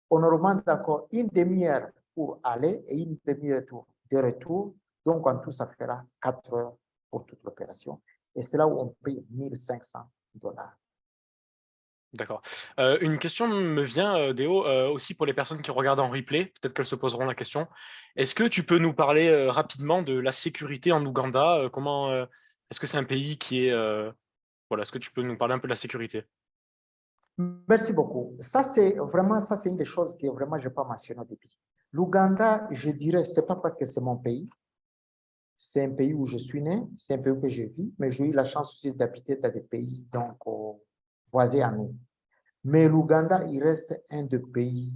Speaker 2: on augmente encore 1 demi-heure pour aller et 1 demi-heure de retour. Donc en tout, ça fera 4 heures pour toute l'opération. Et c'est là où on paye $1 500.
Speaker 1: D'accord. Une question me vient, Déo, aussi pour les personnes qui regardent en replay, peut-être qu'elles se poseront la question. Est-ce que tu peux nous parler rapidement de la sécurité en Ouganda? Est-ce que c'est un pays qui est... voilà, est-ce que tu peux nous parler un peu de la sécurité?
Speaker 2: Merci beaucoup. Ça, c'est une des choses que vraiment je n'ai pas mentionné au début. L'Ouganda, je dirais, ce n'est pas parce que c'est mon pays. C'est un pays où je suis né, c'est un pays où je vis, mais j'ai eu la chance aussi d'habiter dans des pays donc, voisins à nous. Mais l'Ouganda, il reste un des pays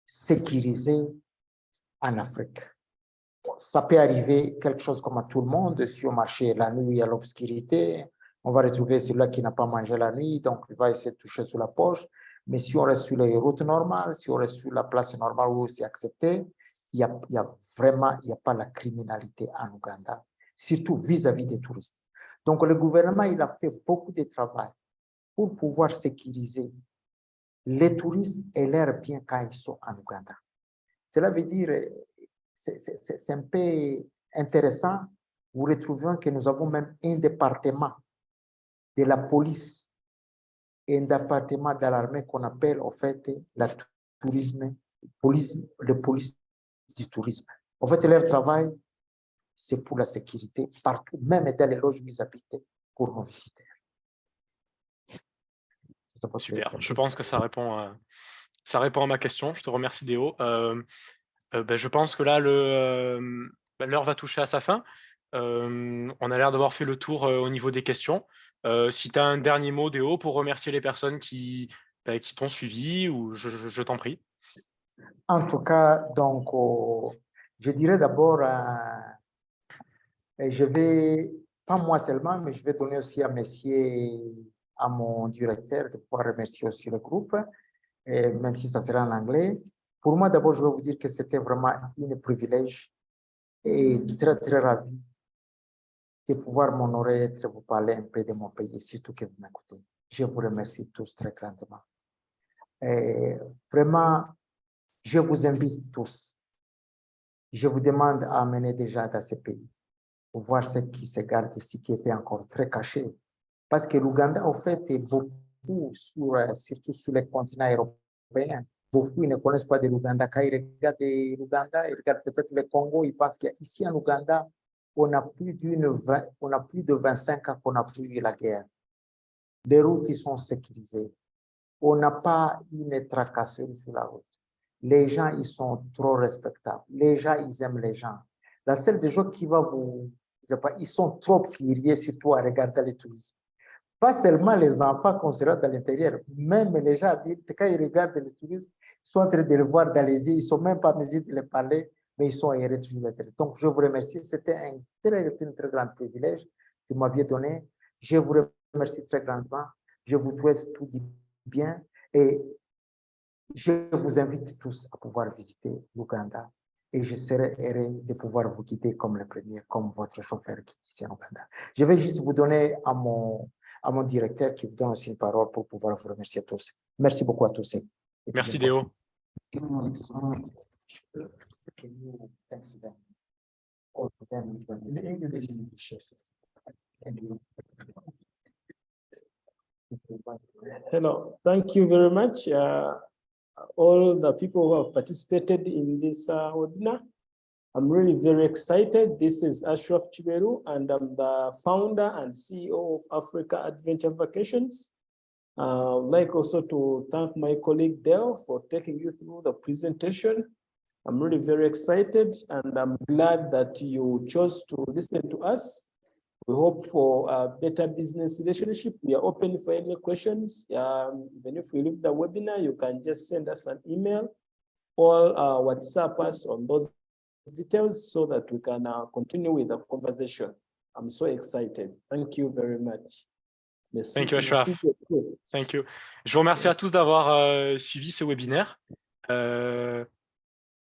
Speaker 2: sécurisés en Afrique. Ça peut arriver quelque chose comme à tout le monde. Si on marche la nuit à l'obscurité, on va retrouver celui-là qui n'a pas mangé la nuit, donc il va essayer de toucher sur la poche. Mais si on reste sur les routes normales, si on reste sur la place normale où c'est accepté, il y a vraiment, il n'y a pas la criminalité en Ouganda, surtout vis-à-vis des touristes. Donc le gouvernement, il a fait beaucoup de travail pour pouvoir sécuriser les touristes et leurs biens quand ils sont en Ouganda. Cela veut dire, c'est un peu intéressant, vous retrouvez que nous avons même un département de la police et un département de l'armée qu'on appelle en fait le police du tourisme. En fait, leur travail, c'est pour la sécurité partout, même dans les loges où ils habitent pour nos visiteurs.
Speaker 1: Super, je pense que ça répond à ma question. Je te remercie, Déo. Je pense que là, l'heure va toucher à sa fin. On a l'air d'avoir fait le tour au niveau des questions. Si tu as un dernier mot, Déo, pour remercier les personnes qui t'ont suivi, ou je t'en prie.
Speaker 2: En tout cas, donc, je dirais d'abord, je vais, pas moi seulement, mais je vais donner aussi à mon directeur de pouvoir remercier aussi le groupe, même si ça sera en anglais. Pour moi, d'abord, je vais vous dire que c'était vraiment un privilège et très, très ravi de pouvoir m'honorer de vous parler un peu de mon pays, surtout que vous m'écoutez. Je vous remercie tous très grandement. Et vraiment, je vous invite tous. Je vous demande à amener des gens dans ce pays pour voir ce qui se garde ici, qui était encore très caché. Parce que l'Ouganda, en fait, est beaucoup, surtout sur le continent européen. Beaucoup ne connaissent pas de l'Ouganda. Quand ils regardent l'Ouganda, ils regardent peut-être le Congo, ils pensent qu'ici en Ouganda, on a plus de 25 ans qu'on a plus eu la guerre. Les routes ils sont sécurisées. On n'a pas une tracasserie sur la route. Les gens, ils sont trop respectables. Les gens, ils aiment les gens. La seule des gens qui va ils sont trop curieux, surtout à regarder les touristes. Pas seulement les enfants qu'on sera dans l'intérieur, même les gens adultes, quand ils regardent le tourisme, ils sont en train de le voir dans les yeux, ils ne sont même pas en mesure de les parler, mais ils sont heureux toujours d'être. Donc, je vous remercie. C'était un très grand privilège que vous m'aviez donné. Je vous remercie très grandement. Je vous souhaite tout du bien et je vous invite tous à pouvoir visiter l'Ouganda et je serai heureux de pouvoir vous guider comme le premier, comme votre chauffeur qui est ici en Ouganda. Je vais juste vous donner à mon directeur qui vous donne aussi une parole pour pouvoir vous remercier tous. Merci beaucoup à tous.
Speaker 1: Merci, Déo.
Speaker 3: Hello, thank you very much. All the people who have participated in this webinar. I'm really very excited. This is Ashraf Chiberu, and I'm the founder and CEO of Africa Adventure Vacations. I'd like also to thank my colleague Dale for taking you through the presentation. I'm really very excited, and I'm glad that you chose to listen to us. We hope for a better business relationship. We are open for any questions. Even if we leave the webinar, you can just send us an email or WhatsApp us on those details so that we can continue with the conversation. I'm so excited. Thank you very much. Merci.
Speaker 1: Thank you, Ashraf. Thank you. Je vous remercie à tous d'avoir suivi ce webinaire.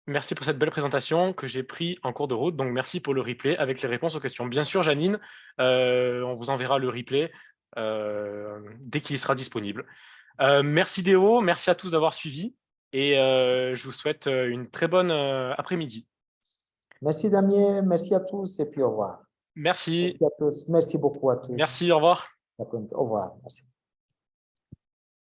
Speaker 1: Merci pour cette belle présentation que j'ai pris en cours de route. Donc, merci pour le replay avec les réponses aux questions. Bien sûr, Janine, on vous enverra le replay dès qu'il sera disponible. Merci Déo, merci à tous d'avoir suivi et je vous souhaite une très bonne après-midi.
Speaker 2: Merci Damien, merci à tous et puis au revoir.
Speaker 1: Merci.
Speaker 2: Merci à tous, merci beaucoup à tous.
Speaker 1: Merci, au revoir.
Speaker 2: Au revoir, merci.